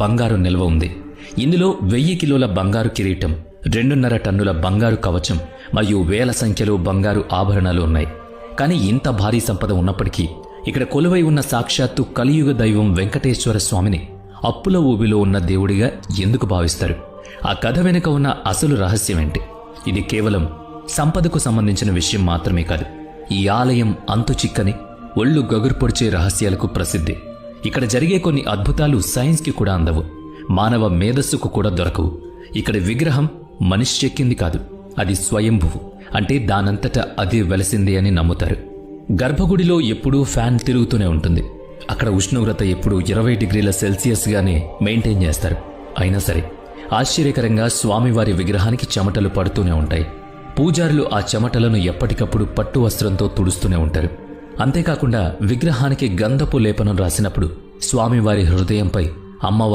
బంగారు నిల్వ ఉంది. ఇందులో 1000 కిలోల బంగారు కిరీటం, 2.5 టన్నుల బంగారు కవచం మరియు వేల సంఖ్యలో బంగారు ఆభరణాలు ఉన్నాయి. కానీ ఇంత భారీ సంపద ఉన్నప్పటికీ ఇక్కడ కొలువై ఉన్న సాక్షాత్తు కలియుగ దైవం వెంకటేశ్వర స్వామిని అప్పుల ఊబిలో ఉన్న దేవుడిగా ఎందుకు భావిస్తారు? ఆ కథ వెనుక ఉన్న అసలు రహస్యమేంటి? ఇది కేవలం సంపదకు సంబంధించిన విషయం మాత్రమే కాదు. ఈ ఆలయం అంతు చిక్కని, ఒళ్ళు గగురు పొడిచే రహస్యాలకు ప్రసిద్ధి. ఇక్కడ జరిగే కొన్ని అద్భుతాలు సైన్స్కి కూడా అందవు, మానవ మేధస్సుకు కూడా దొరకవు. ఇక్కడ విగ్రహం మనిషి చెక్కింది కాదు, అది స్వయంభువు, అంటే దానంతటా అదే వెలసింది అని నమ్ముతారు. గర్భగుడిలో ఎప్పుడూ ఫ్యాన్ తిరుగుతూనే ఉంటుంది. అక్కడ ఉష్ణోగ్రత ఎప్పుడూ 20 డిగ్రీల సెల్సియస్గానే మెయింటైన్ చేస్తారు. అయినా సరే ఆశ్చర్యకరంగా స్వామివారి విగ్రహానికి చెమటలు పడుతూనే ఉంటాయి. పూజారులు ఆ చెమటలను ఎప్పటికప్పుడు పట్టు వస్త్రంతో తుడుస్తూనే ఉంటారు. అంతేకాకుండా విగ్రహానికి గంధపు లేపనం రాసినప్పుడు స్వామివారి హృదయంపై అమ్మవారి